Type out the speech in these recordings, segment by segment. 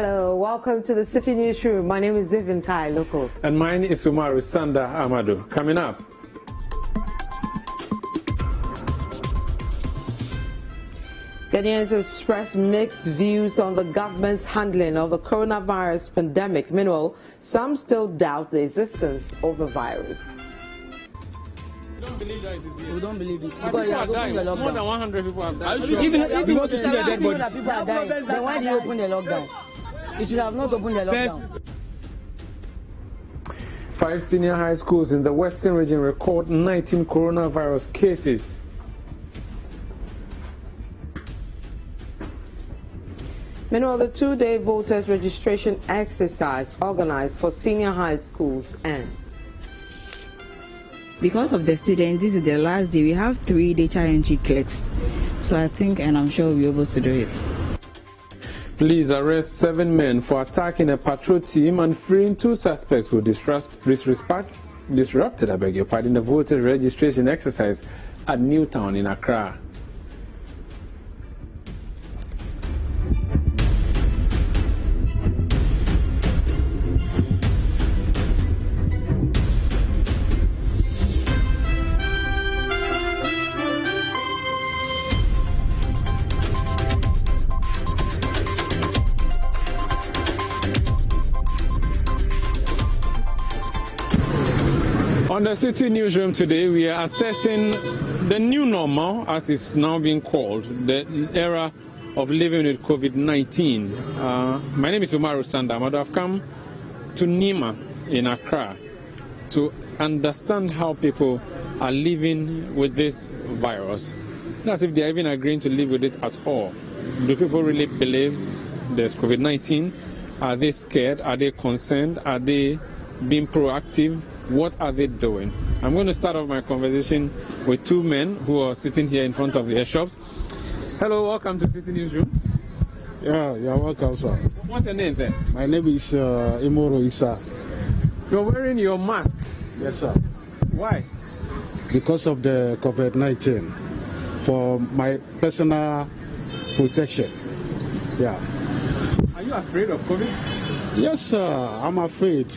Hello, welcome to the Citi Newsroom. My name is Vivian Lokko. And mine is Umaru, Sanda, Amadu. Coming up. Ghanaians express mixed views on the government's handling of the coronavirus pandemic. Meanwhile, some still doubt the existence of the virus. We don't believe that it is here. We don't believe it. Because people are dying. More than 100 people have died. Even if you want to see the dead bodies, people are dying. Then why did you open the lockdown? You should have not opened the lockdown. 5 senior high schools in the Western region record 19 coronavirus cases. Meanwhile, the two-day voters registration exercise organized for senior high schools ends. Because of the students, this is the last day. We have 3 data entry clicks. So I think, and I'm sure we'll be able to do it. Police arrest 7 men for attacking a patrol team and freeing 2 suspects who disrupted the voter registration exercise at Newtown in Accra. On the Citi Newsroom today, we are assessing the new normal, as it's now being called, the era of living with COVID-19. My name is Umaru, Sanda. Amadu. I've come to Nima in Accra to understand how people are living with this virus. As if they're even agreeing to live with it at all. Do people really believe there's COVID-19? Are they scared? Are they concerned? Are they being proactive? What are they doing? I'm going to start off my conversation with 2 men who are sitting here in front of their shops. Hello, welcome to Citi Newsroom. Yeah, you're welcome, sir. What's your name, sir? My name is Umaru, sir. You're wearing your mask. Yes, sir. Why? Because of the COVID-19, for my personal protection. Yeah. Are you afraid of COVID? Yes, sir. I'm afraid.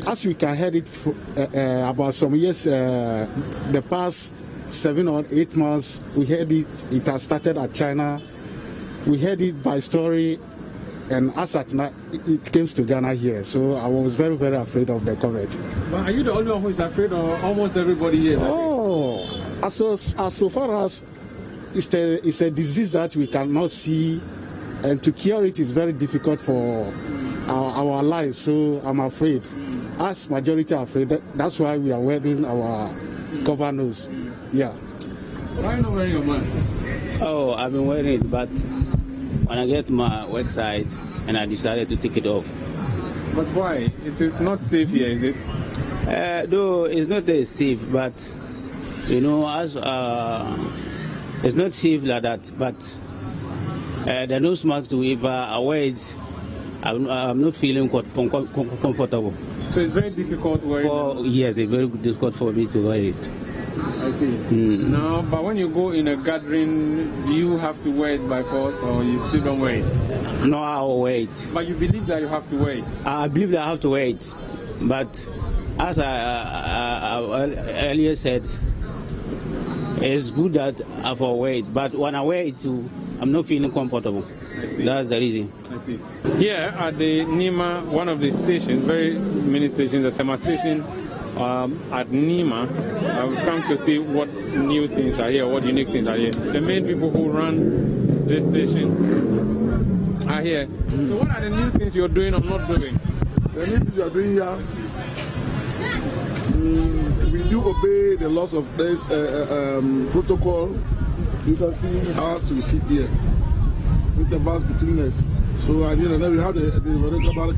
As we can hear it about some years, the past 7 or 8 months, we heard it. It has started at China. We heard it by story, and as at now, it came to Ghana here. So I was very, very afraid of the COVID. But are you the only one who is afraid, or almost everybody here? Oh, as so far as it's a disease that we cannot see, and to cure it is very difficult for our lives. So I'm afraid. As majority are afraid, that's why we are wearing our cover nose. Yeah. Why are you not wearing your mask? Oh, I've been wearing it, but when I get to my work site and I decided to take it off. But why? It is not safe here, is it? Though it's not safe, but you know, as it's not safe like that. But the nose mask to if I wear it, I'm not feeling comfortable. So it's very difficult wearing it? Yes, it's very difficult for me to wear it. I see. No, but when you go in a gathering, do you have to wear it by force, or you still don't wear it? No, I'll wear it. But you believe that you have to wear it? I believe that I have to wear it. But as I earlier said, it's good that I have to wear it. But when I wear it too, I'm not feeling comfortable. I see. That's the reason. I see. Here at the Nima, one of the stations, very many stations, the thermal station at Nima, I've come to see what new things are here, what unique things are here. The main people who run this station are here. So what are the new things you're doing or not doing? The new things we are doing here, we do obey the laws of this protocol. You can see us, we sit here. Intervals between us. So at the end of the day, we have the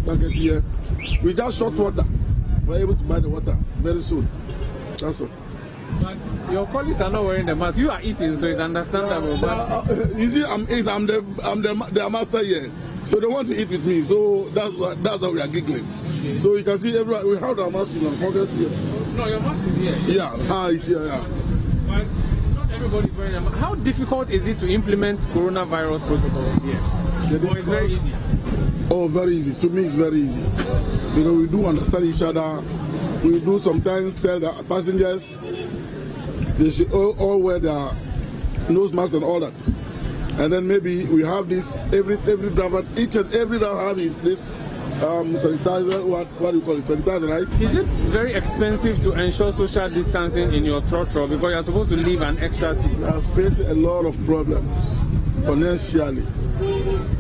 market here. We just short water. We're able to buy the water very soon. That's all. But your colleagues are not wearing the mask. You are eating, so it's understandable. You see, I'm the master here. So they want to eat with me. So that's how we are giggling. Okay. So you can see everyone. We have our mask in our pocket here. No, your mask is here. Yeah, it's here. Yeah. But not everybody's wearing them. How difficult is it to implement coronavirus protocols here? it's very easy. Oh, very easy. To me, it's very easy. Because we do understand each other. We do sometimes tell the passengers they should all wear their nose masks and all that. And then maybe we have this, every driver, each and every driver have this sanitizer, what do you call it, sanitizer, right? Is it very expensive to ensure social distancing in your trotro because you're supposed to leave an extra seat? We are facing a lot of problems financially.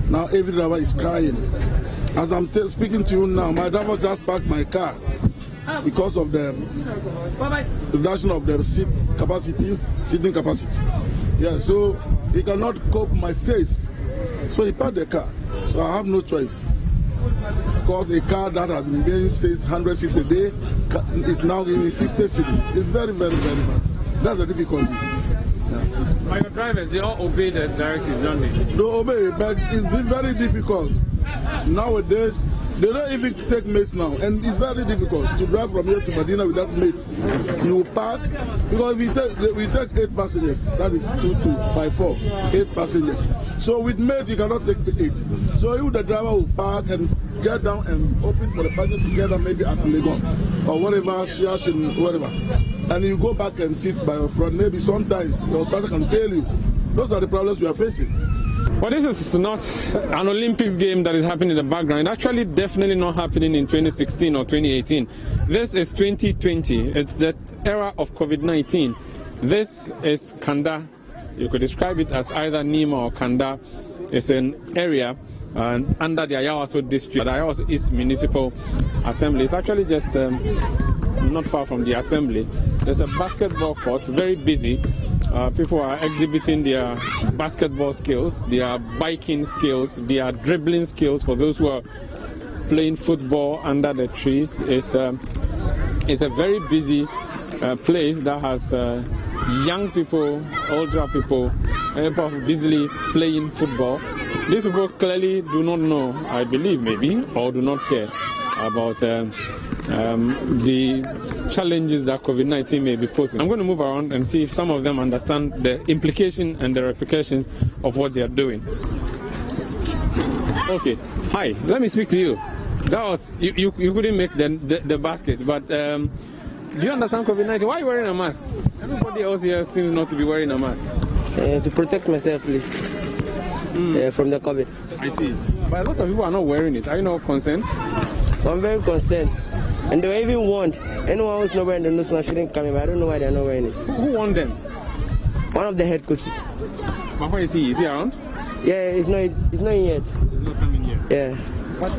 Now every driver is crying. As I'm speaking to you now, my driver just parked my car because of the reduction of the seating capacity. Yeah, so he cannot cope my sales. So he parked the car. So I have no choice. Because a car that has been paying 100 a day is now giving me 50 cities. It's very, very, very bad. That's the difficulties. Yeah. But your drivers, they all obey the directives, don't they? They obey, but it's been very difficult. Nowadays, they don't even take mates now, and it's very difficult to drive from here to Medina without mates. You park, because we take 8 passengers, that is 2 by 4, 8 passengers. So with mates, you cannot take 8. So you, the driver, will park and get down and open for the passenger together, maybe at Legon or whatever, Shiashin, whatever. And you go back and sit by your front. Maybe sometimes your starter can fail you. Those are the problems we are facing. Well, this is not an Olympics game that is happening in the background. Actually, definitely not happening in 2016 or 2018. This is 2020. It's the era of COVID-19. This is Kanda. You could describe it as either Nima or Kanda. It's an area under the Ayawaso district, the Ayawaso East Municipal Assembly. It's actually just not far from the assembly. There's a basketball court, very busy. People are exhibiting their basketball skills, their biking skills, their dribbling skills for those who are playing football under the trees. It's a very busy place that has young people, older people, busily playing football. These people clearly do not know, I believe maybe, or do not care about the challenges that COVID-19 may be posing. I'm going to move around and see if some of them understand the implication and the repercussions of what they are doing. Okay, hi, let me speak to you. That was, you couldn't make the basket, but do you understand COVID-19? Why are you wearing a mask? Everybody else here seems not to be wearing a mask. To protect myself, please, from the COVID. I see. But a lot of people are not wearing it. Are you not concerned? I'm very concerned. And they were even warned. Anyone who's not wearing the nose mask shouldn't come in, but I don't know why they're not wearing it. Who warned them? One of the head coaches. But where is he? Is he around? Yeah, he's not in yet. He's not coming here. Yeah. But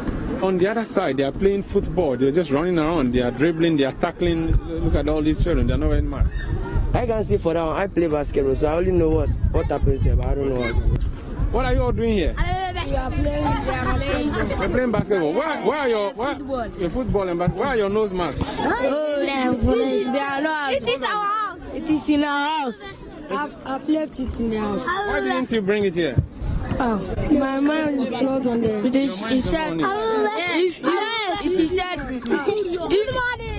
on the other side, they are playing football. They're just running around. They are dribbling. They are tackling. Look at all these children. They're not wearing masks. I can see for that one. I play basketball, so I only know what happens here, but I don't know what. What are you all doing here? We are playing basketball. You're playing basketball. Where are your football and basketball? Where are your nose masks? They are not. It is our house. It is in our house. I've left it in the house. Why didn't you bring it here? Oh, my mind is not on there. He said,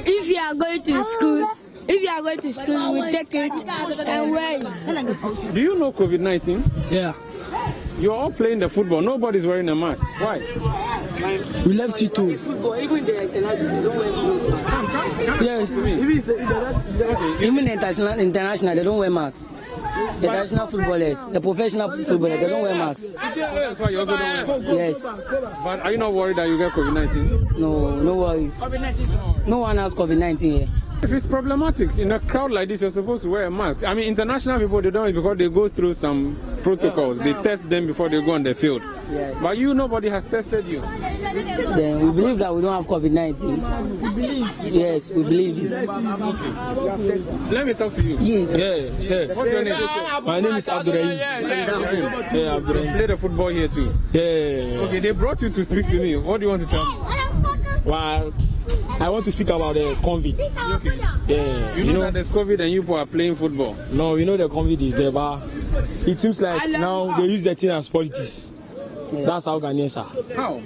if you are going to school, we take it and wear it. Do you know COVID-19? Yeah. You're all playing the football. Nobody's wearing a mask. Why? We left it too. Even the international, they don't wear nose masks. Yes. Even the international, they don't wear masks. The international footballers, the professional footballers, they don't wear masks. That's why you also don't wear. Yes. But are you not worried that you get COVID-19? No worries. No one has COVID-19 here. If it's problematic, in a crowd like this, you're supposed to wear a mask. I mean, international people, they don't, because they go through some protocols. They test them before they go on the field. Yes. But nobody has tested you. Then we believe that we don't have COVID-19. Yes, we believe it. Let me talk to you. Yeah, sir. What's your name? My name is Abdurrahim. Yeah, Abdurrahim. You play the football here too? Yeah. Okay, they brought you to speak to me. What do you want to tell me? Well, I want to speak about the COVID. Okay. Yeah. You know that there's COVID and you people are playing football? No, we know the COVID is there, but it seems like now they use the thing as politics. That's how Ghanaians are. How?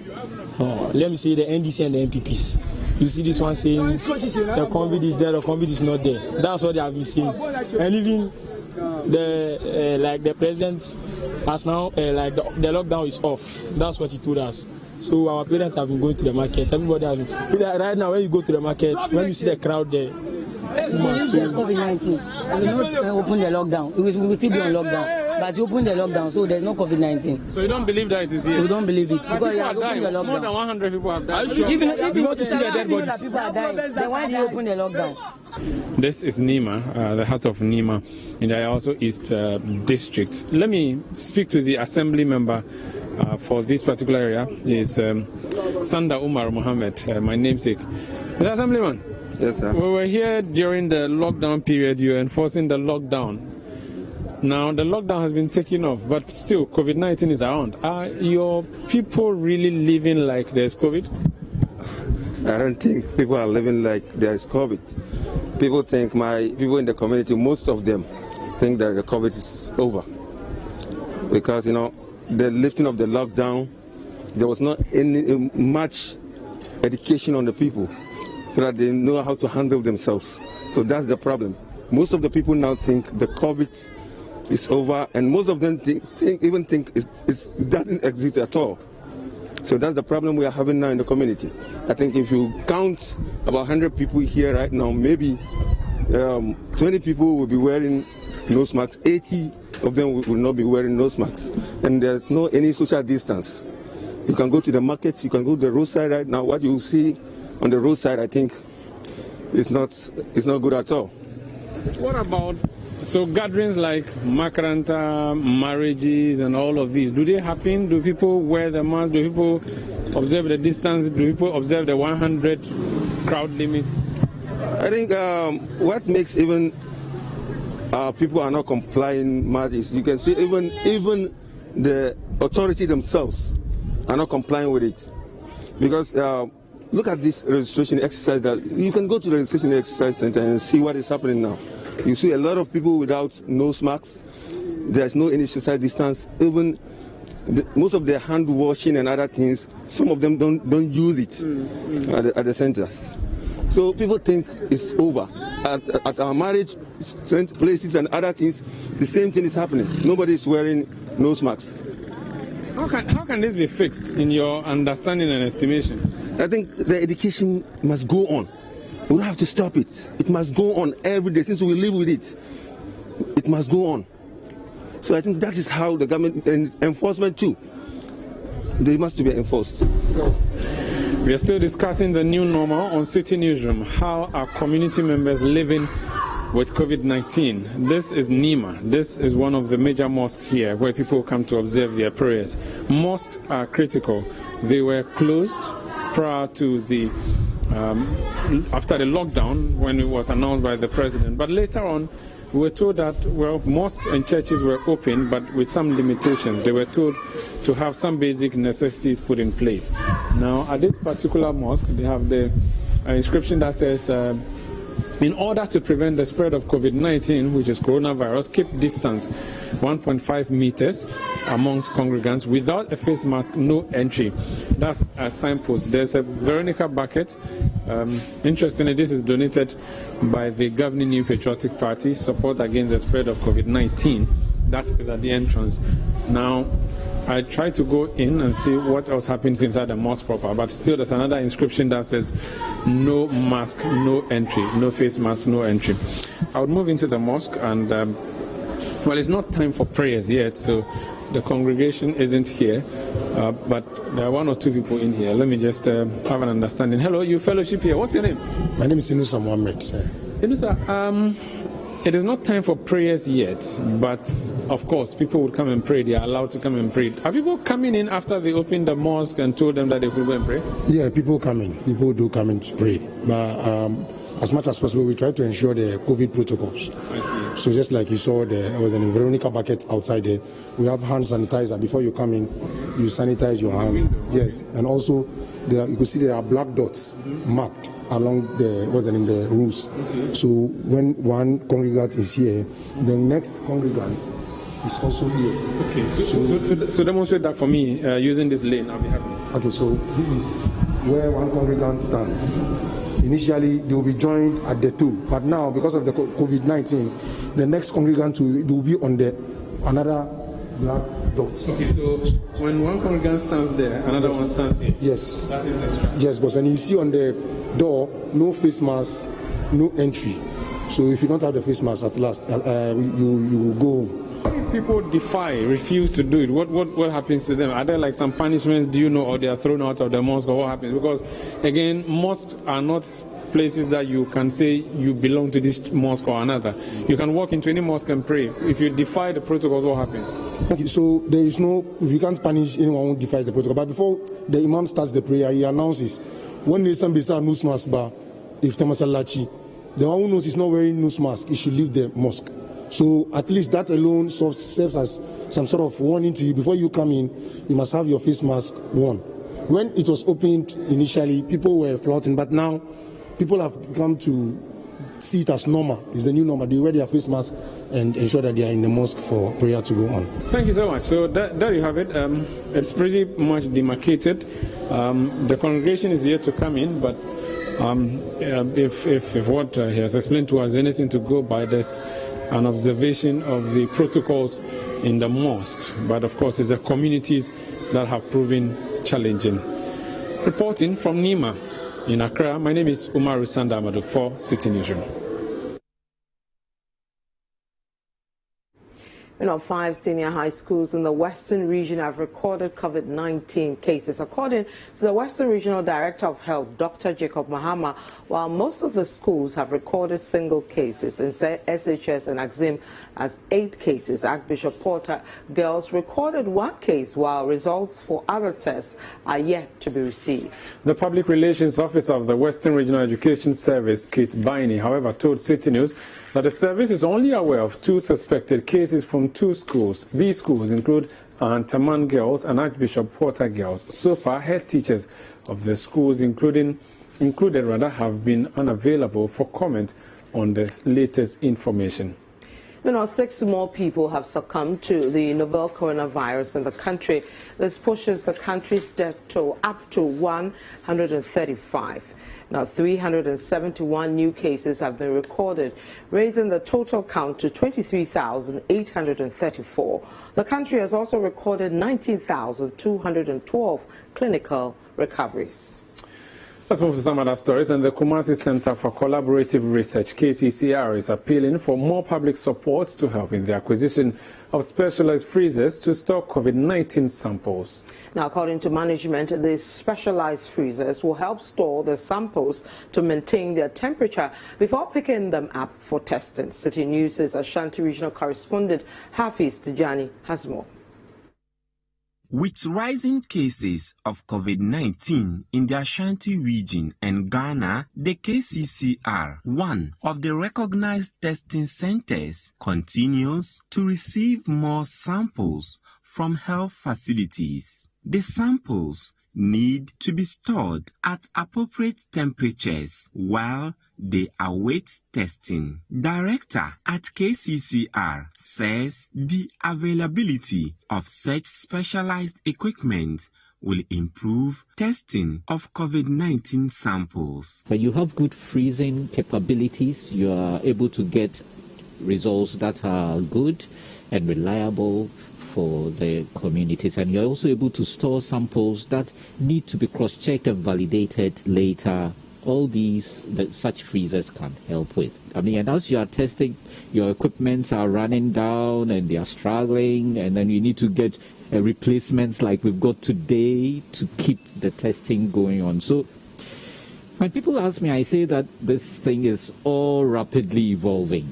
Oh, let me say the NDC and the MPPs. You see this one saying the COVID is there, the COVID is not there. That's what they have been saying. And even the president as now, like the lockdown is off. That's what he told us. So our parents have been going to the market. Everybody has been. Right now, when you go to the market, when you see the crowd there, it's too much. So COVID-19. We will not open the lockdown. We will still be on lockdown. But you open the lockdown, so there's no COVID-19. So you don't believe that it is here? We don't believe it. Because you have opened the lockdown. More than 100 people have died. Even if you want to see the dead bodies. People are dying. Then why do you open the lockdown? This is Nima, the heart of Nima, in the also East District. Let me speak to the assembly member for this particular area. It's Sanda Umaru Mohammed, my namesake. Mr. Assemblyman. Yes, sir. We were here during the lockdown period. You were enforcing the lockdown. Now, the lockdown has been taken off, but still, COVID-19 is around. Are your people really living like there's COVID? I don't think people are living like there's COVID. People think, my people in the community, most of them think that the COVID is over. Because, you know, the lifting of the lockdown, there was not any much education on the people so that they know how to handle themselves. So that's the problem. Most of the people now think the COVID is over, and most of them think it doesn't exist at all. So that's the problem we are having now in the community. I think if you count about 100 people here right now, maybe 20 people will be wearing nose masks, 80 of them will not be wearing nose masks, and there's no any social distance. You can go to the market, you can go to the roadside right now. What you see on the roadside, I think, is not good at all. What about gatherings like Makaranta, marriages, and all of these? Do they happen? Do people wear the mask? Do people observe the distance? Do people observe the 100 crowd limit? I think what makes even people are not complying much is you can see even the authority themselves are not complying with it. Because look at this registration exercise. That you can go to the registration exercise center and see what is happening now. You see a lot of people without nose masks. There's no any social distance. Even most of their hand washing and other things, some of them don't use it at the centers. So people think it's over. At our marriage places and other things, the same thing is happening. Nobody is wearing nose masks. How can this be fixed in your understanding and estimation? I think the education must go on. We don't have to stop it. It must go on every day since we live with it. It must go on. So I think that is how the government and enforcement too. They must be enforced. We are still discussing the new normal on Citi Newsroom. How are community members living with COVID-19? This is Nima. This is one of the major mosques here where people come to observe their prayers. Mosques are critical. They were closed prior to the after the lockdown when it was announced by the president. But later on, we were told that, well, mosques and churches were open, but with some limitations. They were told to have some basic necessities put in place. Now, at this particular mosque, they have the inscription that says, in order to prevent the spread of COVID-19, which is coronavirus, keep distance 1.5 meters amongst congregants. Without a face mask, no entry. That's a signpost. There's a Veronica bucket. Interestingly, this is donated by the governing New Patriotic Party, support against the spread of COVID-19. That is at the entrance. Now, I tried to go in and see what else happens inside the mosque proper, but still there's another inscription that says no mask, no entry, no face mask, no entry. I would move into the mosque and, well, it's not time for prayers yet, so the congregation isn't here, but there are one or two people in here. Let me just have an understanding. Hello, you fellowship here. What's your name? My name is Inusa Mohammed, sir. Inusa, it is not time for prayers yet, but of course, people would come and pray. They are allowed to come and pray. Are people coming in after they opened the mosque and told them that they could go and pray? Yeah, people come in. People do come in to pray. But as much as possible, we try to ensure the COVID protocols. I see. So just like you saw, there was an Veronica bucket outside there. We have hand sanitizer. Before you come in, you sanitize your hand. Yes, and also you can see there are black dots marked along the the roofs. Okay. So when one congregant is here, the next congregant is also here. Okay. So demonstrate that for me using this lane. I'll be happy. Okay. So this is where one congregant stands. Initially, they will be joined at the two, but now because of the COVID-19, the next congregant will be on the another black dots. Okay, so when one congregant stands there, another one stands here. Yes. That is the structure. Yes, boss. And you see on the door, no face mask, no entry. So if you don't have the face mask at last, you will go home. If people refuse to do it, what happens to them? Are there like some punishments, do you know, or they are thrown out of the mosque, or what happens? Because, again, mosques are not places that you can say you belong to this mosque or another. You can walk into any mosque and pray. If you defy the protocols, what happens? Okay, so there is you can't punish anyone who defies the protocol. But before the imam starts the prayer, he announces, when there's some beside nose mask bar, if Tamasalachi, the one who knows he's not wearing nose mask, he should leave the mosque. So at least that alone serves as some sort of warning to you. Before you come in, you must have your face mask worn. When it was opened initially, people were flaunting, but now people have come to see it as normal. It's the new normal. They wear their face mask and ensure that they are in the mosque for prayer to go on. Thank you so much. So there you have it. It's pretty much demarcated. The congregation is yet to come in, but if what he has explained to us is anything to go by, there's an observation of the protocols in the mosque. But of course, it's the communities that have proven challenging. Reporting from Nima in Accra, my name is Umaru Sanda Amadu for Citi Newsroom. 5 senior high schools in the Western region have recorded COVID-19 cases. According to the Western Regional Director of Health, Dr. Jacob Mahama, while most of the schools have recorded single cases, in SHS and Axim as 8 cases, Archbishop Porter Girls recorded 1 case, while results for other tests are yet to be received. The Public Relations Officer of the Western Regional Education Service, Kate Baini, however, told Citi News that the service is only aware of 2 suspected cases from 2 schools. These schools include Antaman Girls and Archbishop Porter Girls. So far, head teachers of the schools included have been unavailable for comment on the latest information. 6 more people have succumbed to the novel coronavirus in the country. This pushes the country's death toll up to 135. Now, 371 new cases have been recorded, raising the total count to 23,834. The country has also recorded 19,212 clinical recoveries. Let's move to some other stories. And the Kumasi Center for Collaborative Research, KCCR, is appealing for more public support to help in the acquisition of specialized freezers to store COVID-19 samples. Now, according to management, these specialized freezers will help store the samples to maintain their temperature before picking them up for testing. Citi News' Ashanti Regional Correspondent Hafiz Tijani has more. With rising cases of COVID-19 in the Ashanti region and Ghana, the KCCR, one of the recognized testing centers, continues to receive more samples from health facilities. The samples need to be stored at appropriate temperatures while they await testing. Director at KCCR says the availability of such specialized equipment will improve testing of COVID-19 samples. When you have good freezing capabilities, you are able to get results that are good and reliable for the communities, and you're also able to store samples that need to be cross-checked and validated later. All these such freezers can help with. And as you are testing, your equipments are running down and they are struggling, and then you need to get replacements like we've got today to keep the testing going on. So when people ask me, I say that this thing is all rapidly evolving,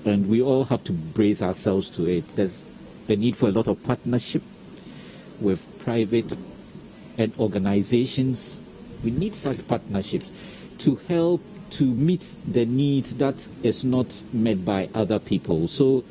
and we all have to brace ourselves to it. There's the need for a lot of partnership with private and organizations. We need such partnerships to help to meet the need that is not met by other people. So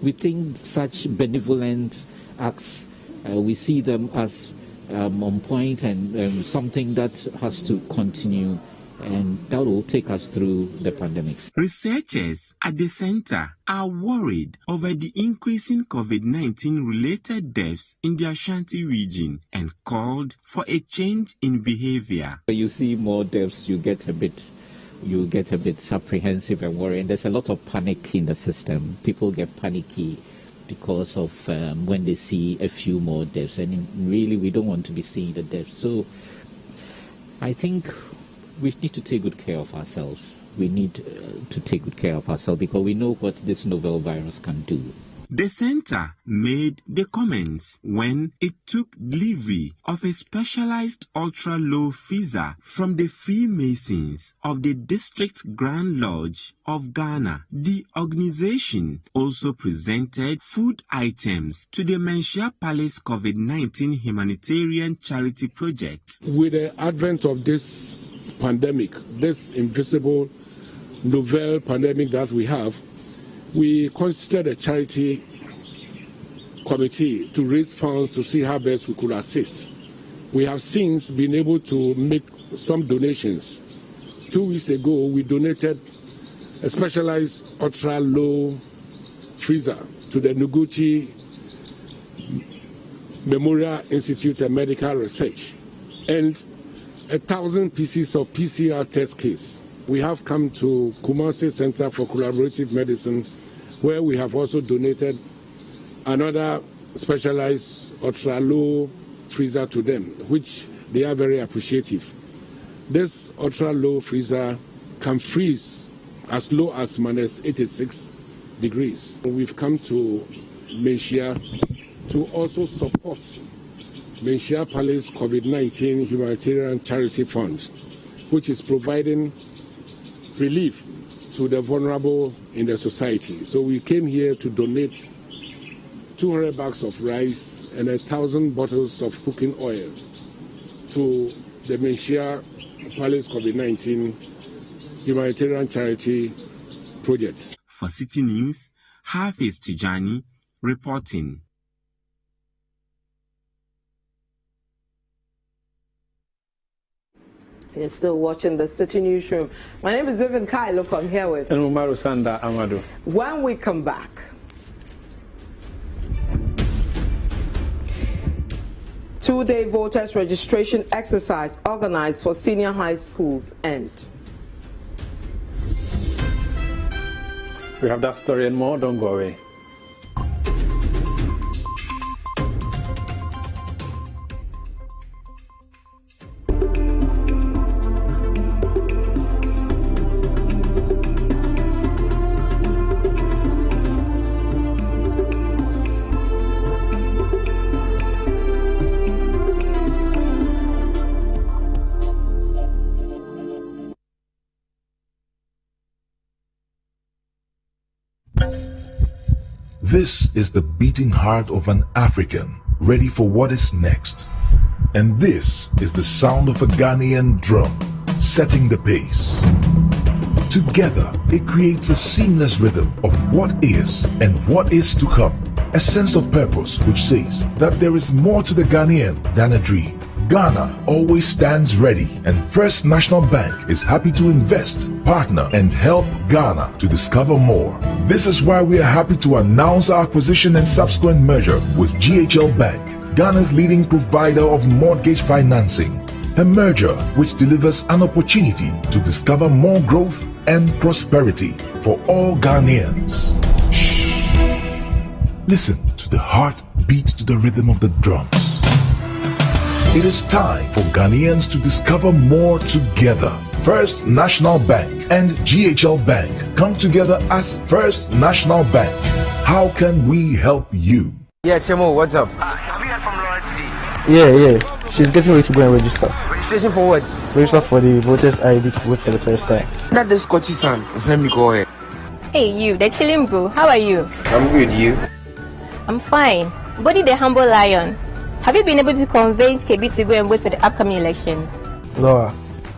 we think such benevolent acts, we see them as on point and something that has to continue, and that will take us through the pandemic. Researchers at the center are worried over the increasing COVID-19 related deaths in the Ashanti region and called for a change in behavior. You see more deaths, you get a bit apprehensive and worried, and there's a lot of panic in the system. People get panicky because of when they see a few more deaths. And really, we don't want to be seeing the deaths. So I think we need to take good care of ourselves. We need to take good care of ourselves because we know what this novel virus can do. The center made the comments when it took delivery of a specialized ultra-low freezer from the Freemasons of the District Grand Lodge of Ghana. The organization also presented food items to the Menchia Palace COVID-19 humanitarian charity project. With the advent of this pandemic, this invisible novel pandemic that we have, we constituted a charity committee to raise funds to see how best we could assist. We have since been able to make some donations. 2 weeks ago, we donated a specialized ultra-low freezer to the Noguchi Memorial Institute of Medical Research and 1,000 pieces of PCR test kits. We have come to Kumasi Center for Collaborative Medicine, where we have also donated another specialized ultra-low freezer to them, which they are very appreciative. This ultra-low freezer can freeze as low as -86 degrees. We've come to Menchia to also support Menchia Palace COVID-19 Humanitarian Charity Fund, which is providing relief to the vulnerable in the society. So we came here to donate 200 bags of rice and 1,000 bottles of cooking oil to the Menchia Palace COVID-19 Humanitarian Charity projects. For Citi News, Hafiz Tijani reporting. You're still watching the Citi Newsroom. My name is Vivian. Lokko, I'm here with. And Umaru, Sanda, Amadu. When we come back, two-day voters registration exercise organized for senior high schools end. We have that story and more. Don't go away. This is the beating heart of an African ready for what is next. And this is the sound of a Ghanaian drum setting the pace. Together, it creates a seamless rhythm of what is and what is to come. A sense of purpose which says that there is more to the Ghanaian than a dream. Ghana always stands ready, and First National Bank is happy to invest, partner, and help Ghana to discover more. This is why we are happy to announce our acquisition and subsequent merger with GHL Bank, Ghana's leading provider of mortgage financing. A merger which delivers an opportunity to discover more growth and prosperity for all Ghanaians. Shh. Listen to the heart beat to the rhythm of the drums. It is time for Ghanaians to discover more together. First National Bank and GHL Bank come together as First National Bank. How can we help you? Yeah, Chemo, what's up? Have you heard from Laura today? Yeah. She's getting ready to go and register. Registration for what? Register for the voters ID to vote for the first time. That is Scotty son. Let me go ahead. Hey, you, the chilling bro. How are you? I'm good, you? I'm fine. Body the humble lion. Have you been able to convince KB to go and vote for the upcoming election? Laura,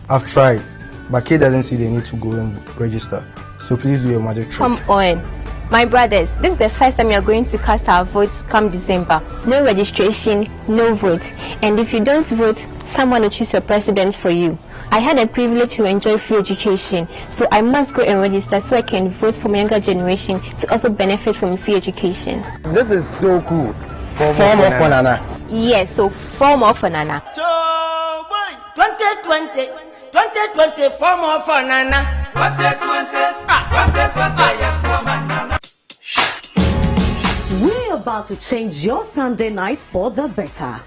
I've tried, but Kay doesn't see the need to go and register. So please do your magic trick. Come on. My brothers, this is the first time you're going to cast our votes come December. No registration, no vote. And if you don't vote, someone will choose your president for you. I had the privilege to enjoy free education, so I must go and register so I can vote for my younger generation to also benefit from free education. This is so cool. Form of Nana. Yes, so form of Nana. 2020, 2020, form of Nana. 2020, 2020, We about to change your Sunday night for the better.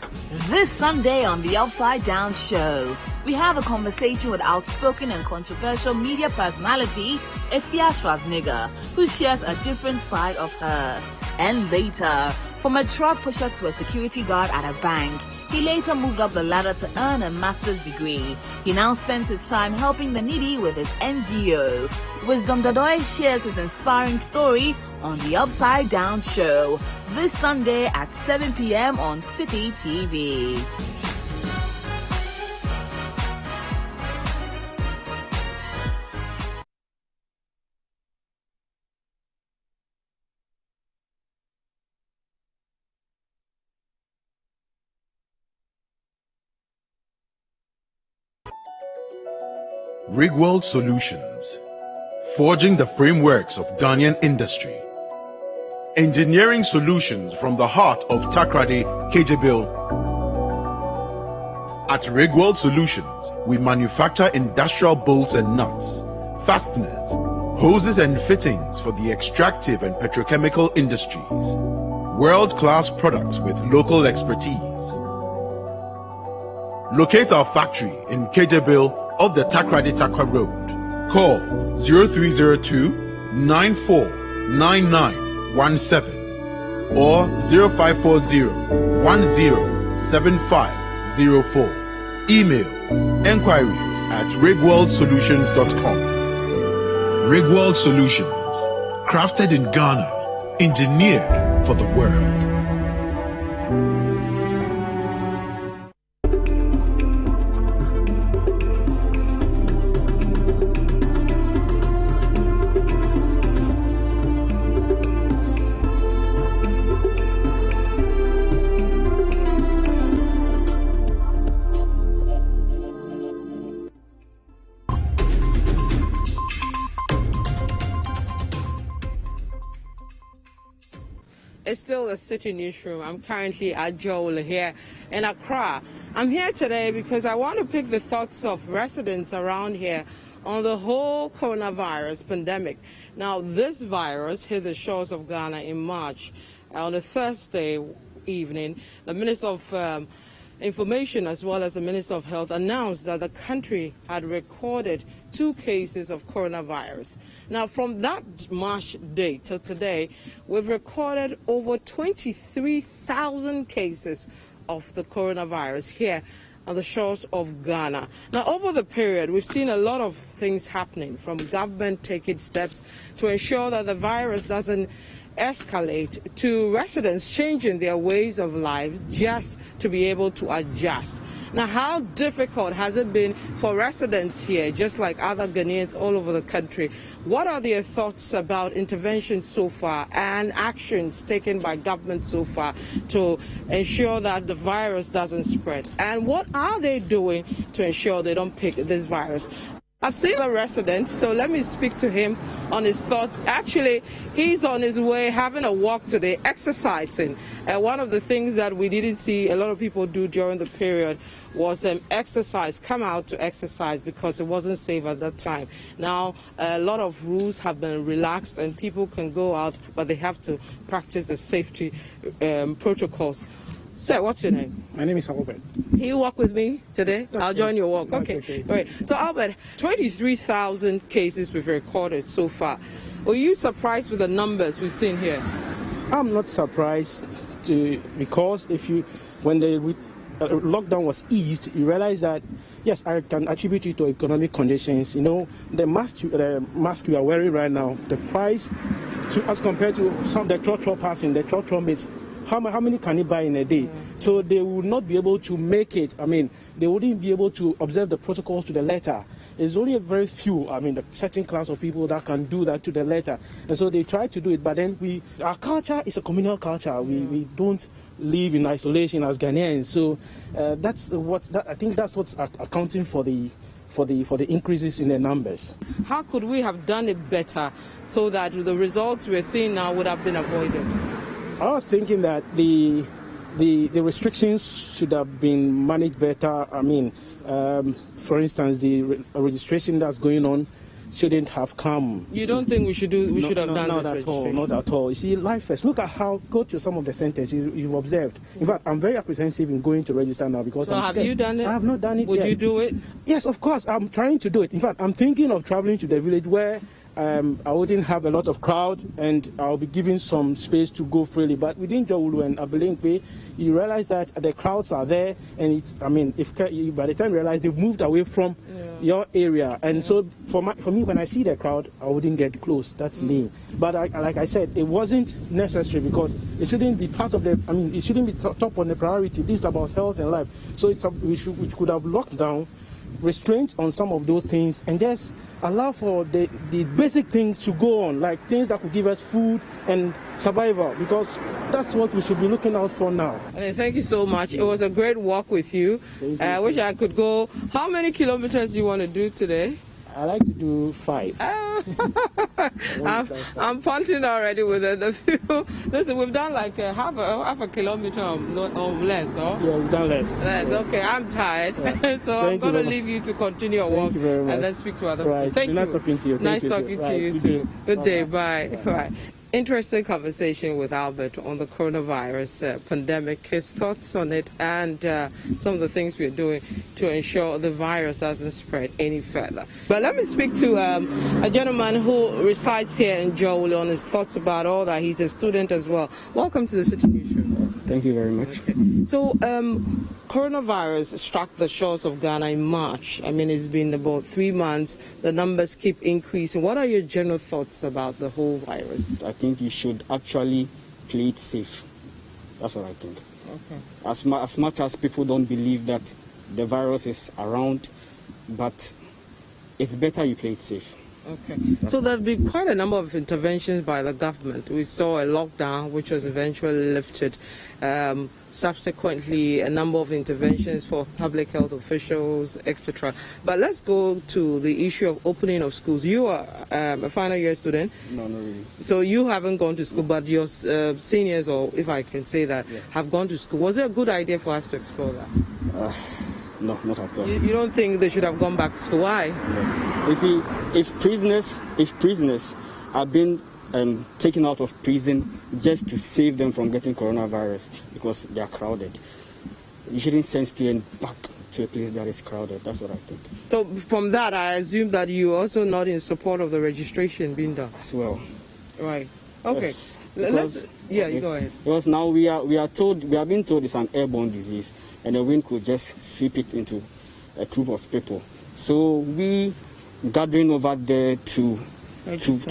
This Sunday on The Upside Down Show, we have a conversation with outspoken and controversial media personality, Efia Schwarzenegger, who shares a different side of her. And later, from a truck pusher to a security guard at a bank, he later moved up the ladder to earn a master's degree. He now spends his time helping the needy with his NGO. Wisdom Dadoy shares his inspiring story on The Upside Down Show this Sunday at 7 p.m. on Citi TV. Rigworld Solutions, forging the frameworks of Ghanaian industry. Engineering solutions from the heart of Takrade, Kejebil. At Rigworld Solutions, we manufacture industrial bolts and nuts, fasteners, hoses and fittings for the extractive and petrochemical industries. World-class products with local expertise. Locate our factory in Kejebil of the Takrade Takwa Road. Call 0302-949917 or 0540-107504. Email enquiries at rigworldsolutions.com. Rigworld Solutions, crafted in Ghana, engineered for the world. It's still the Citi Newsroom. I'm currently at Joel here in Accra. I'm here today because I want to pick the thoughts of residents around here on the whole coronavirus pandemic. Now, this virus hit the shores of Ghana in March. On a Thursday evening, the Minister of Information as well as the Minister of Health announced that the country had recorded 2 cases of coronavirus. Now, from that March date to today, we've recorded over 23,000 cases of the coronavirus here on the shores of Ghana. Now, over the period, we've seen a lot of things happening, from government taking steps to ensure that the virus doesn't escalate, to residents changing their ways of life just to be able to adjust. Now, how difficult has it been for residents here, just like other Ghanaians all over the country? What are their thoughts about intervention so far and actions taken by government so far to ensure that the virus doesn't spread? And what are they doing to ensure they don't pick this virus? I've seen a resident, so let me speak to him on his thoughts. Actually, he's on his way having a walk today, exercising. One of the things that we didn't see a lot of people do during the period was exercise, come out to exercise, because it wasn't safe at that time. Now, a lot of rules have been relaxed and people can go out, but they have to practice the safety protocols. Sir, what's your name? My name is Albert. Can you walk with me today? I'll join your walk. Okay. All right. So, Albert, 23,000 cases we've recorded so far. Were you surprised with the numbers we've seen here? I'm not surprised because when the lockdown was eased, you realize that, yes, I can attribute it to economic conditions. You know, the mask you are wearing right now, the price, as compared to some of the trotro passing, the trotro mates, how many can you buy in a day? So they would not be able to make it. I mean, they wouldn't be able to observe the protocols to the letter. There's only a very few, a certain class of people that can do that to the letter. And so they try to do it, but then our culture is a communal culture. We don't live in isolation as Ghanaians. So I think that's what's accounting for the increases in the numbers. How could we have done it better so that the results we're seeing now would have been avoided? I was thinking that the restrictions should have been managed better. I mean, for instance, the registration that's going on, shouldn't have come. You don't think we should have done not this at all, registration? not at all. You see, life first. Look at go to some of the centers you've observed. In fact, I'm very apprehensive in going to register now because I'm scared. Have you done it? I have not done it Would yet. you do it? Yes, of course. I'm trying to do it. In fact, I'm thinking of traveling to the village where I wouldn't have a lot of crowd and I'll be given some space to go freely. But within Jawulu and Abelinkwe, you realize that the crowds are there, and if by the time you realize they've moved away from your area, and so for me, when I see the crowd, I wouldn't get close. That's me. But like I said, it wasn't necessary because it shouldn't be part of it shouldn't be top on the priority. This is about health and life. So we could have locked down, restraints on some of those things, and just allow for the basic things to go on, like things that could give us food and survival, because that's what we should be looking out for now. Thank you so much. It was a great walk with you. I wish I could go. How many kilometers do you want to do today? I like to do 5. I'm punting already with it. Listen, we've done like half a kilometer or less, huh? Yeah, we've done less. Okay, I'm tired. So I'm going to leave you to continue your walk and then speak to other people. Thank you. Nice talking to you. Nice talking to you too. Good day. Bye. Bye. Interesting conversation with Albert on the coronavirus pandemic, his thoughts on it, and some of the things we're doing to ensure the virus doesn't spread any further. But let me speak to a gentleman who resides here in Jawulu on his thoughts about all that. He's a student as well. Welcome to the Citi Newsroom. Thank you very much. Okay. So, coronavirus struck the shores of Ghana in March. It's been about 3 months. The numbers keep increasing. What are your general thoughts about the whole virus? I think you should actually play it safe. That's what I think. Okay. As much as people don't believe that the virus is around, but it's better you play it safe. Okay. So there have been quite a number of interventions by the government. We saw a lockdown, which was eventually lifted. Subsequently, a number of interventions for public health officials, etc. But let's go to the issue of opening of schools. You are a final year student. No, not really. So you haven't gone to school, but your seniors, or if I can say that, have gone to school. Was it a good idea for us to explore that? No, not at all. You don't think they should have gone back to school? Why? No. You see, if prisoners are being taken out of prison just to save them from getting coronavirus because they are crowded, you shouldn't send students back to a place that is crowded. That's what I think. So from that, I assume that you're also not in support of the registration being done? As well. Right. Okay. Yes, you go ahead. Because now we are being told it's an airborne disease, and the wind could just sweep it into a group of people. So we gathering over there to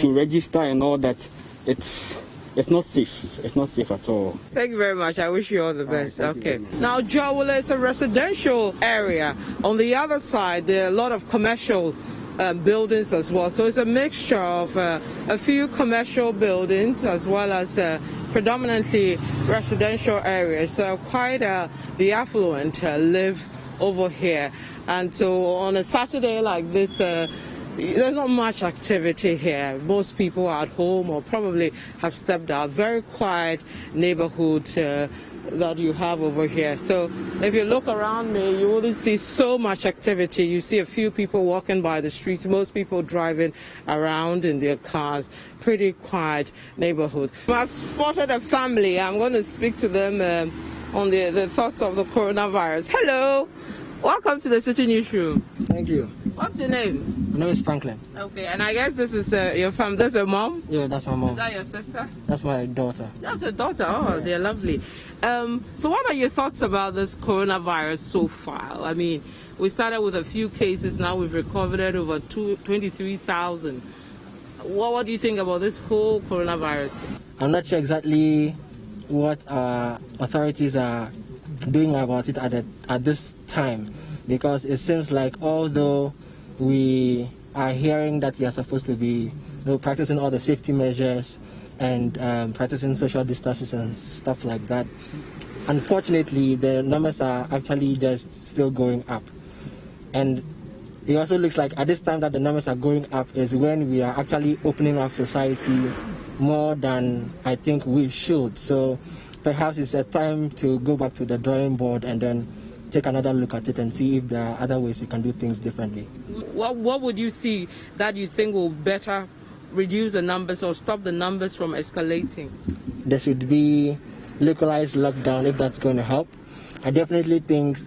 register and all that, it's not safe. It's not safe at all. Thank you very much. I wish you all the best. Okay. Now, Jawulu is a residential area. On the other side, there are a lot of commercial buildings as well. So it's a mixture of a few commercial buildings as well as predominantly residential areas. So quite the affluent live over here. And so on a Saturday like this, there's not much activity here. Most people are at home or probably have stepped out. Very quiet neighborhood that you have over here. So if you look around me, you wouldn't see so much activity. You see a few people walking by the streets, most people driving around in their cars. Pretty quiet neighborhood. I've spotted a family. I'm going to speak to them on the thoughts of the coronavirus. Hello. Welcome to the Citi Newsroom. Thank you. What's your name? My name is Franklin. Okay, and I guess this is your family. That's your mom? Yeah, that's my mom. Is that your sister? That's my daughter. That's your daughter. Oh, yeah. They're lovely. So what are your thoughts about this coronavirus so far? We started with a few cases. Now we've recorded over 23,000. What do you think about this whole coronavirus thing? I'm not sure exactly what authorities are doing about it at this time, because it seems like although we are hearing that we are supposed to be practicing all the safety measures and practicing social distancing and stuff like that, unfortunately the numbers are actually just still going up. And it also looks like at this time that the numbers are going up is when we are actually opening up society more than I think we should. So perhaps it's a time to go back to the drawing board and then take another look at it and see if there are other ways we can do things differently. What would you see that you think will better reduce the numbers or stop the numbers from escalating? There should be localized lockdown if that's going to help. I definitely think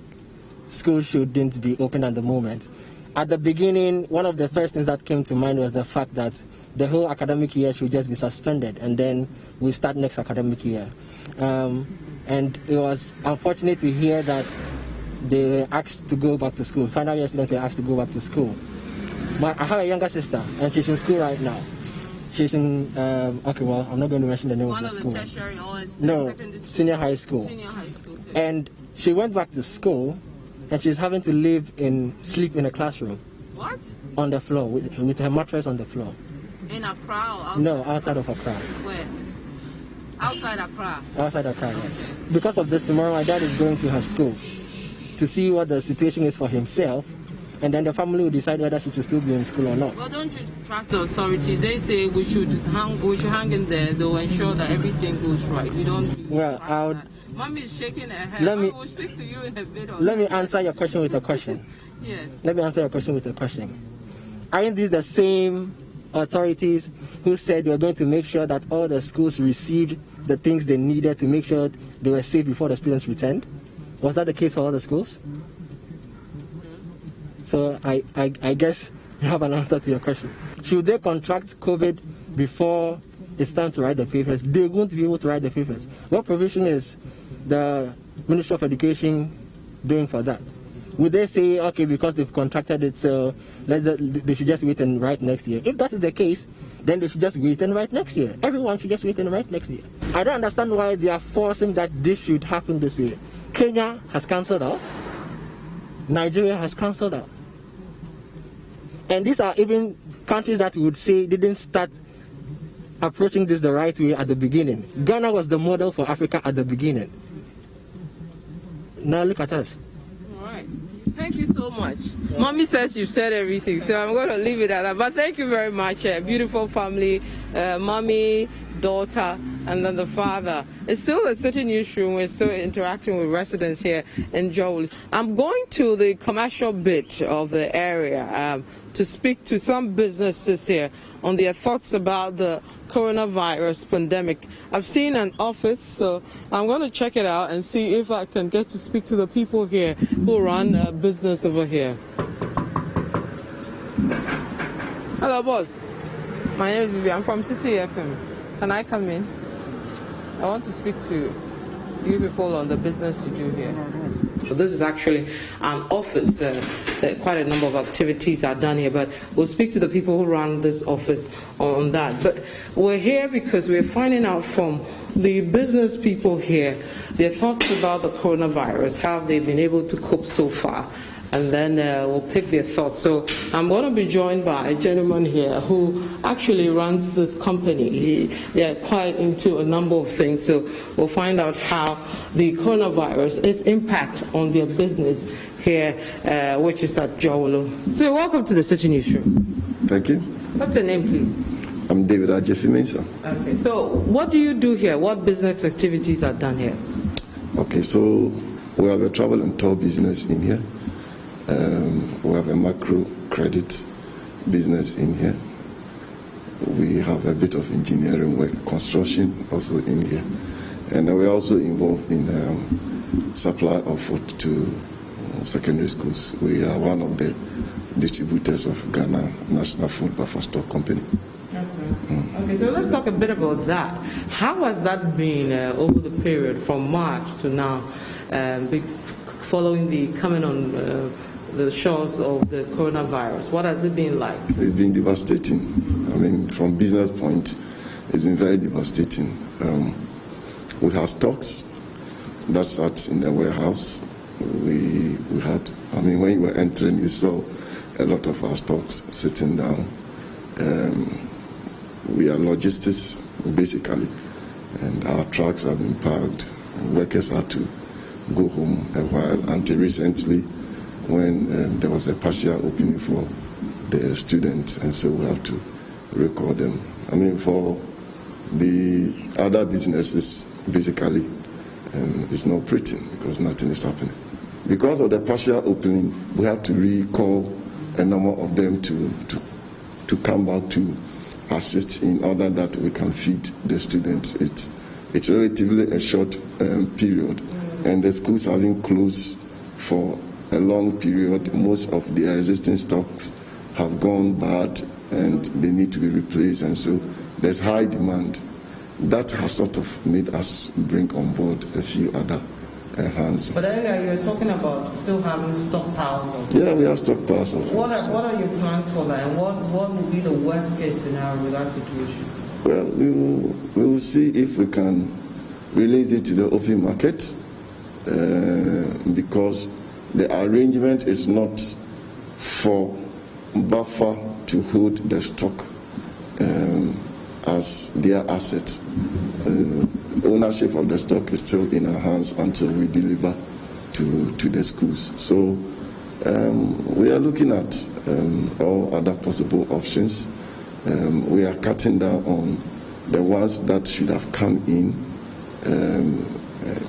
schools shouldn't be open at the moment. At the beginning, one of the first things that came to mind was the fact that the whole academic year should just be suspended, and then we start next academic year. And it was unfortunate to hear that they were asked to go back to school. Final year students were asked to go back to school. But I have a younger sister, and she's in school right now. She's in, okay, well, I'm not going to mention the name of the school. One of the tertiary or No, senior high school. Senior high school. And she went back to school, and she's having to sleep in a classroom. What? On the floor, with her mattress on the floor. In Accra or outside? No, outside of Accra. Where? Outside Accra? Outside Accra, yes. Because of this, tomorrow my dad is going to her school to see what the situation is for himself, and then the family will decide whether she should still be in school or not. Well, don't you trust the authorities? They say we should hang in there. They'll ensure that everything goes right. We don't. Well, Mommy is shaking her head. We'll speak to you in a bit. Let me answer your question with a question. Yes. Let me answer your question with a question. Aren't these the same authorities who said they were going to make sure that all the schools received the things they needed to make sure they were safe before the students returned? Was that the case for all the schools? So I guess you have an answer to your question. Should they contract COVID before it's time to write the papers? They won't be able to write the papers. What provision is the Ministry of Education doing for that? Would they say, okay, because they've contracted it, so they should just wait and write next year? If that is the case, then they should just wait and write next year. Everyone should just wait and write next year. I don't understand why they are forcing that this should happen this year. Kenya has cancelled out. Nigeria has cancelled out. And these are even countries that would say didn't start approaching this the right way at the beginning. Ghana was the model for Africa at the beginning. Now look at us. Thank you so much. Mommy says you've said everything, so I'm going to leave it at that. But thank you very much. Beautiful family, mommy, daughter, and then the father. It's still the Citi Newsroom. We're still interacting with residents here in Joel. I'm going to the commercial bit of the area to speak to some businesses here on their thoughts about the coronavirus pandemic. I've seen an office, so I'm going to check it out and see if I can get to speak to the people here who run a business over here. Hello, boss. My name is Vivian. I'm from Citi FM. Can I come in? I want to speak to you people on the business you do here. So this is actually an office. Quite a number of activities are done here, but we'll speak to the people who run this office on that. But we're here because we're finding out from the business people here their thoughts about the coronavirus, how they've been able to cope so far. And then we'll pick their thoughts. So I'm going to be joined by a gentleman here who actually runs this company. They're quite into a number of things. So we'll find out how the coronavirus is impact on their business here, which is at Jowolo. So welcome to the Citi Newsroom. Thank you. What's your name, please? I'm David Ajefi Mensah. Okay. So what do you do here? What business activities are done here? Okay, so we have a travel and tour business in here. We have a macro credit business in here. We have a bit of engineering work, construction also in here. And we're also involved in supply of food to secondary schools. We are one of the distributors of Ghana National Food Buffer Stock Company. Okay, so let's talk a bit about that. How has that been over the period from March to now, following the coming on the shores of the coronavirus? What has it been like? It's been devastating. I mean, from business point, it's been very devastating. We had stocks that sat in the warehouse. We had, I mean, when you were entering, you saw a lot of our stocks sitting down. We are logistics, basically, and our trucks have been parked. Workers had to go home a while until recently, when there was a partial opening for the students, and so we have to record them. I mean, for the other businesses, basically, it's not pretty because nothing is happening. because of the partial opening, we have to recall a number of them to come back to assist in order that we can feed the students. It's relatively a short period, and the schools have been closed for a long period. Most of the existing stocks have gone bad and they need to be replaced, and so there's high demand. That has sort of made us bring on board a few other hands. But earlier you were talking about still having stockpiles. Yeah, we have stockpiles of. What are your plans for that, and what would be the worst case scenario with that situation? Well, we will see if we can release it to the open market, because the arrangement is not for buffer to hold the stock as their asset. Ownership of the stock is still in our hands until we deliver to the schools. So we are looking at all other possible options. We are cutting down on the ones that should have come in,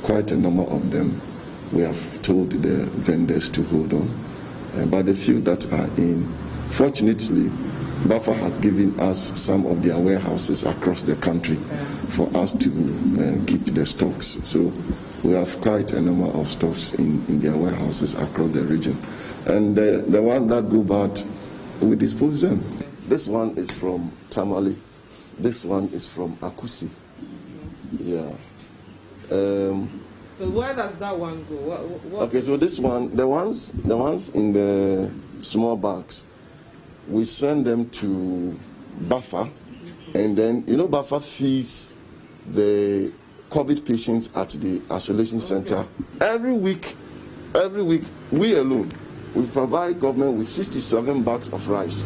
quite a number of them. We have told the vendors to hold on, but the few that are in, fortunately, Buffer has given us some of their warehouses across the country for us to keep the stocks. So we have quite a number of stocks in their warehouses across the region. And the ones that go bad, we dispose them. This one is from Tamale. This one is from Akusi. Yeah. So where does that one go? What okay, so this one, the ones in the small bags, we send them to Buffer, and then Buffer feeds the COVID patients at the isolation center. Every week, we alone, we provide government with 67 bags of rice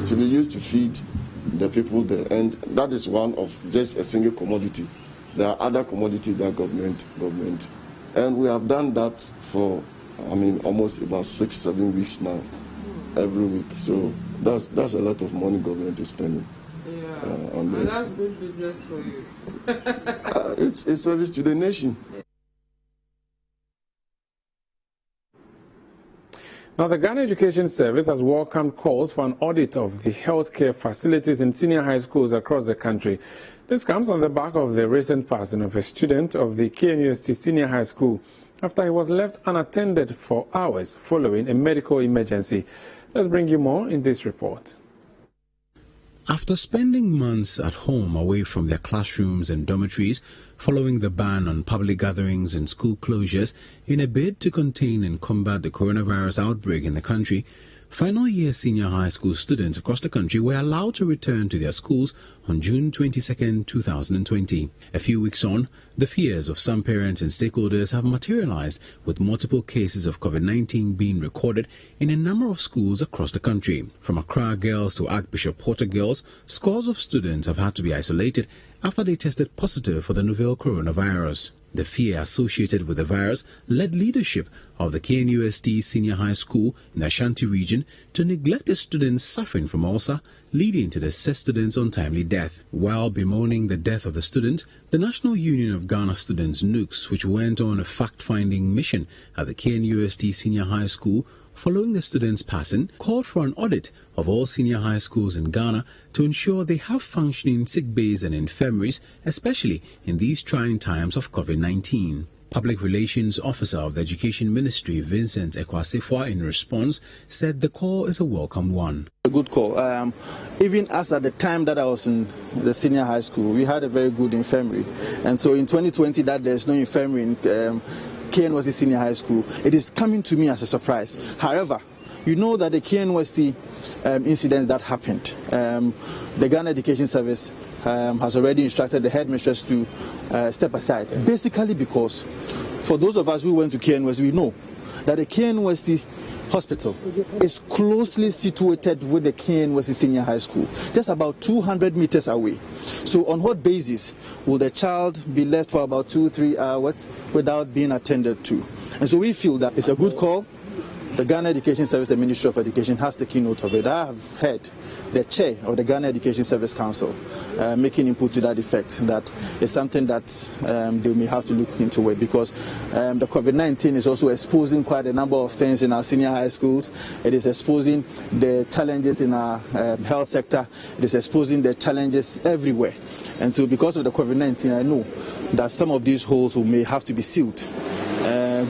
to be used to feed the people there, and that is one of just a single commodity. There are other commodities that government, and we have done that for, almost about 6-7 weeks now, every week. So that's a lot of money government is spending. Yeah, and that's good business for you. It's a service to the nation. Now, the Ghana Education Service has welcomed calls for an audit of the healthcare facilities in senior high schools across the country. This comes on the back of the recent passing of a student of the KNUST Senior High School after he was left unattended for hours following a medical emergency. Let's bring you more in this report. After spending months at home away from their classrooms and dormitories, following the ban on public gatherings and school closures in a bid to contain and combat the coronavirus outbreak in the country, final year senior high school students across the country were allowed to return to their schools on June 22, 2020. A few weeks on, the fears of some parents and stakeholders have materialized, with multiple cases of COVID-19 being recorded in a number of schools across the country. From Accra girls to Archbishop Porter girls, scores of students have had to be isolated after they tested positive for the novel coronavirus. The fear associated with the virus led leadership of the KNUST Senior High School in the Ashanti region to neglect the students suffering from ulcer, leading to the said student's untimely death. While bemoaning the death of the student, the National Union of Ghana Students (NUCS), which went on a fact-finding mission at the KNUST Senior High School following the student's passing, called for an audit of all senior high schools in Ghana to ensure they have functioning sick bays and infirmaries, especially in these trying times of COVID-19. Public Relations Officer of the Education Ministry, Vincent Ekwasifwa, in response, said the call is a welcome one. A good call. Even as at the time that I was in the senior high school, we had a very good infirmary. And so in 2020 that there's no infirmary in KNUST Senior High School, it is coming to me as a surprise. However, you know that the KNUST incident that happened, the Ghana Education Service has already instructed the headmistress to step aside. Basically because for those of us who went to KNUST, we know that the KNUST hospital is closely situated with the KNUST Senior High School, just about 200 meters away. So on what basis will the child be left for about 2-3 hours without being attended to? And so we feel that it's a good call. The Ghana Education Service, the Ministry of Education, has taken note of it. I have heard the chair of the Ghana Education Service Council making input to that effect, that it's something that they may have to look into it, because the COVID-19 is also exposing quite a number of things in our senior high schools. It is exposing the challenges in our health sector. It is exposing the challenges everywhere. And so because of the COVID-19, I know that some of these holes may have to be sealed.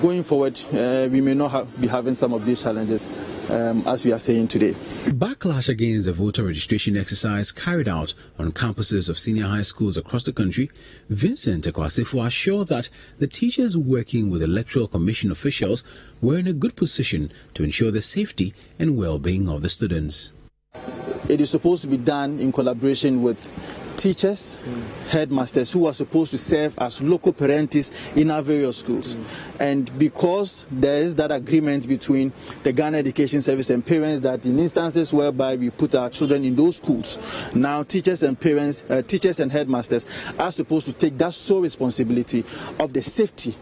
Going forward, we may not be having some of these challenges, as we are saying today. Backlash against the voter registration exercise carried out on campuses of senior high schools across the country, Vincent Ekwasifo assured that the teachers working with Electoral Commission officials were in a good position to ensure the safety and well-being of the students. It is supposed to be done in collaboration with teachers, headmasters who are supposed to serve as local parentis in our various schools. And because there is that agreement between the Ghana Education Service and parents that in instances whereby we put our children in those schools, now teachers and parents, teachers and headmasters are supposed to take that sole responsibility of the safety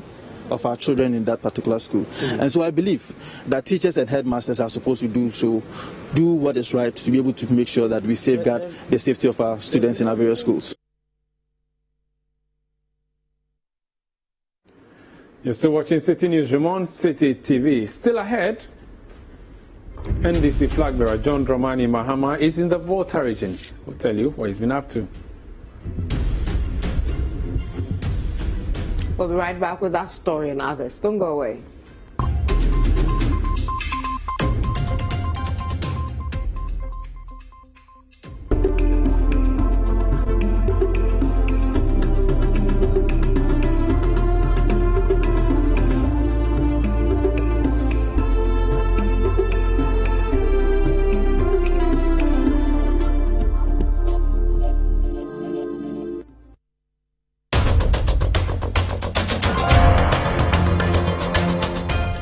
of our children in that particular school. And so I believe that teachers and headmasters are supposed to do what is right to be able to make sure that we safeguard the safety of our students in our various schools. You're still watching Citi Newsroom on Citi TV. Still ahead, NDC flag bearer John Dramani Mahama is in the Volta region. We'll tell you what he's been up to. We'll be right back with that story and others. Don't go away.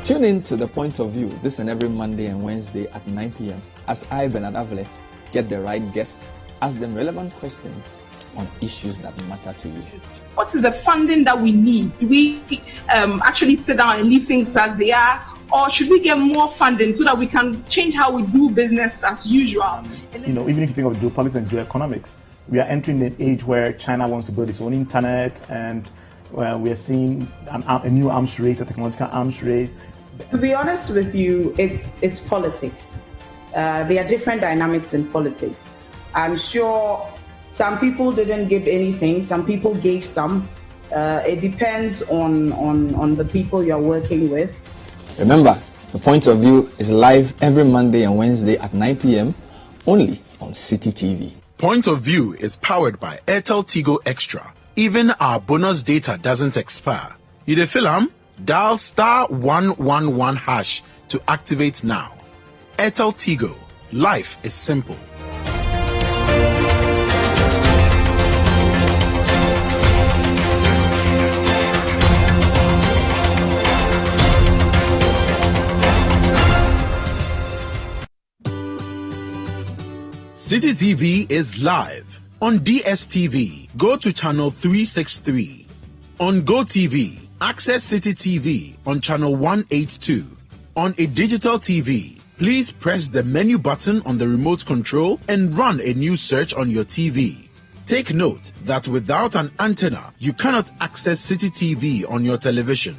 Tune in to The Point of View this and every Monday and Wednesday at 9 p.m. as I, Bernard Avile, get the right guests, ask them relevant questions on issues that matter to you. What is the funding that we need? Do we actually sit down and leave things as they are? Or should we get more funding so that we can change how we do business as usual? Even if you think of geopolitics and geoeconomics, we are entering an age where China wants to build its own internet, and we are seeing a new arms race, a technological arms race. To be honest with you, it's politics. There are different dynamics in politics. I'm sure some people didn't give anything, some people gave some. It depends on the people you're working with. Remember, The Point of View is live every Monday and Wednesday at 9 p.m. only on Citi TV. Point of View is powered by Airtel Tigo Extra. Even our bonus data doesn't expire. You the film? Dial *111# to activate now. Airtel Tigo. Life is simple. Citi TV is live. On DSTV, go to channel 363. On GoTV, access Citi TV on channel 182. On a digital TV, please press the menu button on the remote control and run a new search on your TV. Take note that without an antenna, you cannot access Citi TV on your television.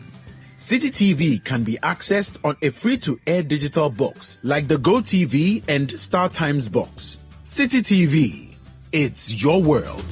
Citi TV can be accessed on a free-to-air digital box like the GoTV and StarTimes box. Citi TV, it's your world.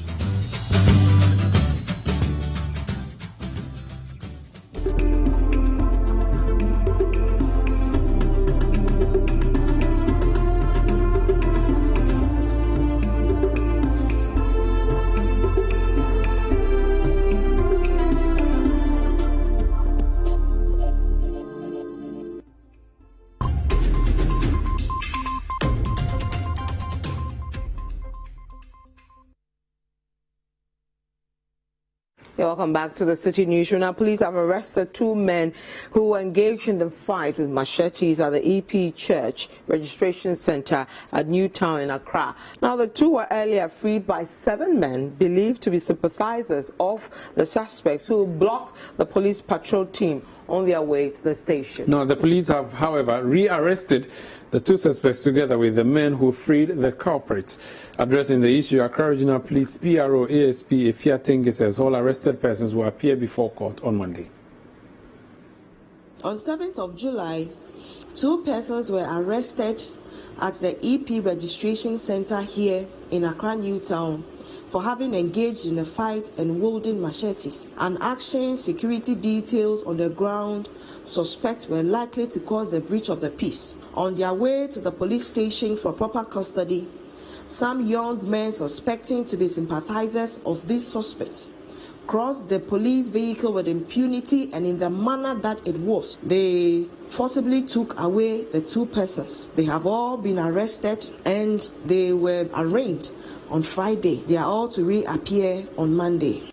Yeah, welcome back to the Citi Newsroom. Now, police have arrested 2 men who were engaged in the fight with machetes at the EP Church Registration Center at Newtown in Accra. Now, the 2 were earlier freed by 7 men believed to be sympathizers of the suspects who blocked the police patrol team on their way to the station. Now, the police have, however, re-arrested the 2 suspects together with the men who freed the culprits. Addressing the issue, Accra Regional Police PRO ASP Efia Tengi says all arrested persons will appear before court on Monday. On 7th of July, 2 persons were arrested at the EP Registration Center here in Accra Newtown for having engaged in a fight and wielding machetes. An action security details on the ground suspect were likely to cause the breach of the peace. On their way to the police station for proper custody, some young men suspecting to be sympathizers of these suspects crossed the police vehicle with impunity, and in the manner that it was, they forcibly took away the 2 persons. They have all been arrested and they were arraigned on Friday. They are all to reappear on Monday.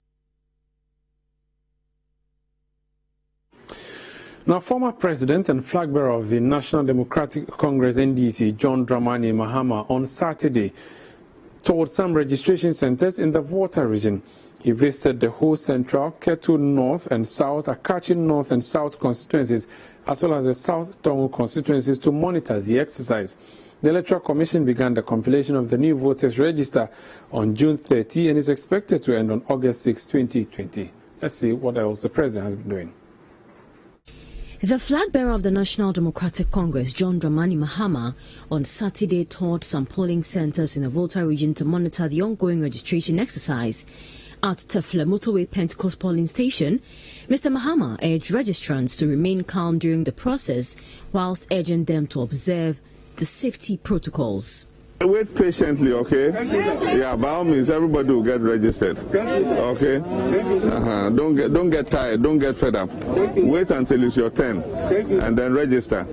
Now, former president and flag bearer of the National Democratic Congress NDC, John Dramani Mahama, on Saturday toured some registration centers in the Volta region. He visited the Ho Central, Ketu North and South, Akachi North and South constituencies, as well as the South Tongu constituencies to monitor the exercise. The Electoral Commission began the compilation of the new voters register on June 30 and is expected to end on August 6, 2020. Let's see what else the president has been doing. The flag bearer of the National Democratic Congress, John Dramani Mahama, on Saturday toured some polling centers in the Volta region to monitor the ongoing registration exercise. At Tefle Motorway Pentecost polling station, Mr. Mahama urged registrants to remain calm during the process, whilst urging them to observe the safety protocols. Wait patiently, okay? Yeah, by all means, everybody will get registered. Okay? Don't get tired. Don't get fed up. Wait until it's your turn, and then register,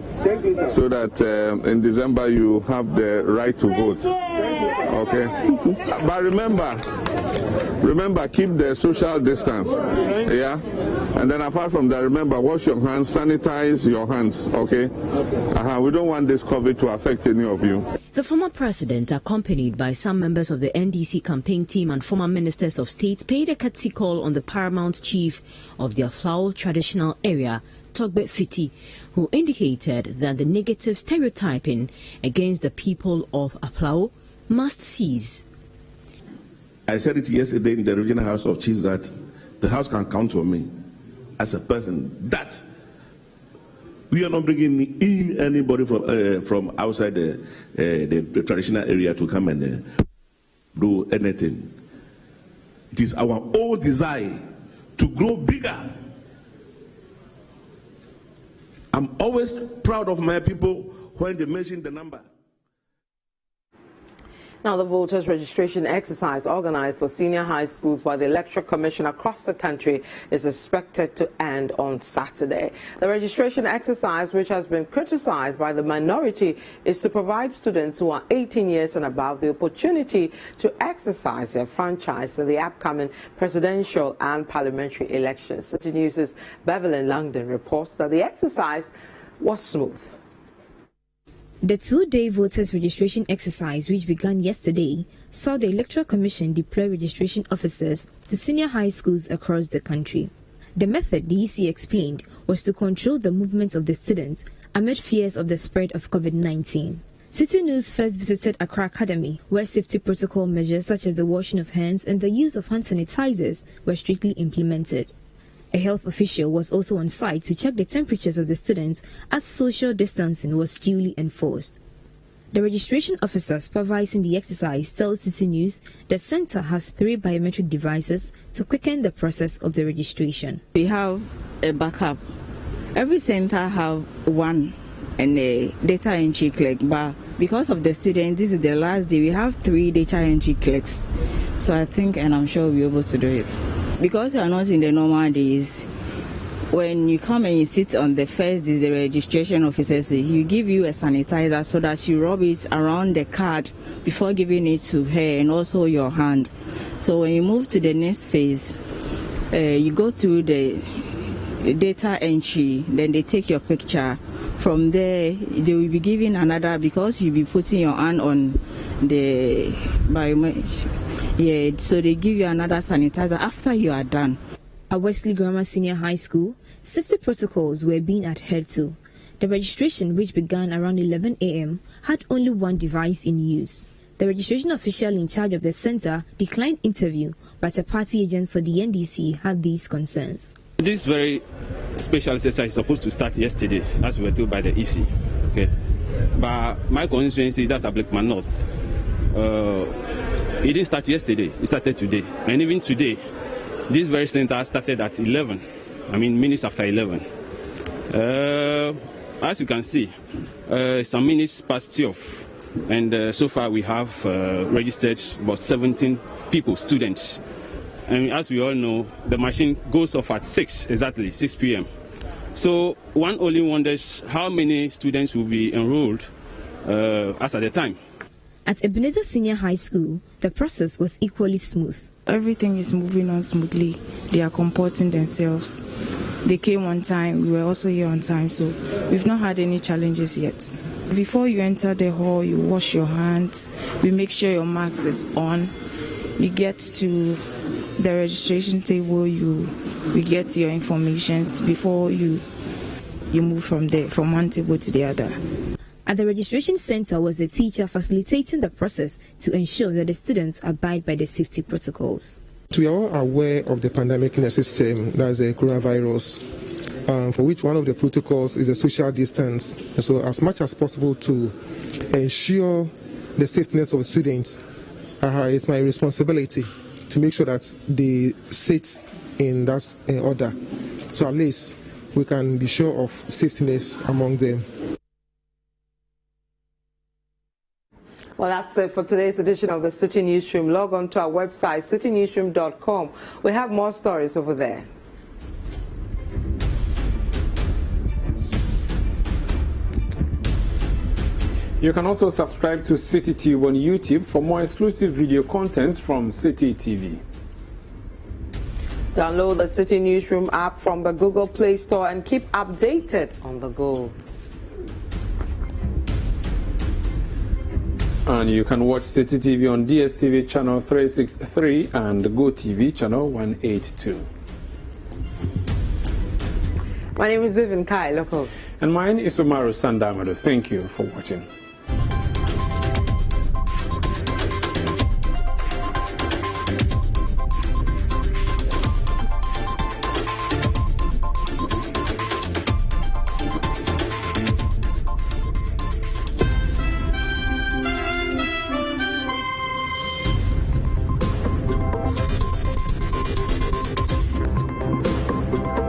so that in December you have the right to vote. Okay? But remember, keep the social distance. Yeah. And then apart from that, remember, wash your hands, sanitize your hands. Okay? We don't want this COVID to affect any of you. The former president, accompanied by some members of the NDC campaign team and former ministers of state, paid a courtesy call on the paramount chief of the Aflao traditional area, Togbe Fiti, who indicated that the negative stereotyping against the people of Aflao must cease. I said it yesterday in the Regional House of Chiefs that the House can count on me as a person that we are not bringing in anybody from outside the traditional area to come and do anything. It is our own desire to grow bigger. I'm always proud of my people when they mention the number. Now, the voters' registration exercise organized for senior high schools by the Electoral Commission across the country is expected to end on Saturday. The registration exercise, which has been criticized by the minority, is to provide students who are 18 years and above the opportunity to exercise their franchise in the upcoming presidential and parliamentary elections. Citi News' Beverly Langdon reports that the exercise was smooth. The 2-day voters registration exercise, which began yesterday, saw the Electoral Commission deploy registration officers to senior high schools across the country. The method, the EC explained, was to control the movements of the students amid fears of the spread of COVID-19. Citi News first visited Accra Academy, where safety protocol measures such as the washing of hands and the use of hand sanitizers were strictly implemented. A health official was also on site to check the temperatures of the students as social distancing was duly enforced. The registration officer supervising the exercise tells Citi News the center has 3 biometric devices to quicken the process of the registration. We have a backup. Every center have one and a data entry clerk, but because of the students, this is the last day, we have 3 data entry clerks. So I think, and I'm sure we'll be able to do it. Because we are not in the normal days, when you come and you sit on the first day, the registration officer, he give you a sanitizer so that you rub it around the card before giving it to her and also your hand. So when you move to the next phase, You go through the data entry, then they take your picture. From there, they will be giving another, because you'll be putting your hand on the biometric. Yeah, so they give you another sanitizer after you are done. At Wesley Grammar Senior High School, safety protocols were being adhered to. The registration, which began around 11 a.m., had only one device in use. The registration official in charge of the center declined interview, but a party agent for the NDC had these concerns. This very special exercise is supposed to start yesterday, as we were told by the EC. Okay, but my constituency, that's Ablekman North. It didn't start yesterday, it started today. And even today, this very center started at 11, minutes after 11. As you can see, some minutes past 12. And so far we have registered about 17 people, students. And as we all know, the machine goes off at 6 p.m. So one only wonders how many students will be enrolled as at the time. At Ebenezer Senior High School, the process was equally smooth. Everything is moving on smoothly. They are comporting themselves. They came on time. We were also here on time, so we've not had any challenges yet. Before you enter the hall, you wash your hands. We make sure your mask is on. You get to the registration table, we get your information before you move from there, from one table to the other. At the registration center was a teacher facilitating the process to ensure that the students abide by the safety protocols. We are all aware of the pandemic in the system, that's the coronavirus, for which one of the protocols is a social distance. And so as much as possible to ensure the safeness of students, it's my responsibility to make sure that they sit in that order. So at least we can be sure of safetyness among them. Well, that's it for today's edition of the Citi Newsroom. Log on to our website, citinewsroom.com. We have more stories over there. You can also subscribe to Citi Tube on YouTube for more exclusive video contents from Citi TV. Download the Citi Newsroom app from the Google Play Store and keep updated on the go. And you can watch Citi TV on DSTV channel 363 and GoTV channel 182. My name is Vivian Lokko. And mine is Umaru, Sanda, Amadu. Thank you for watching.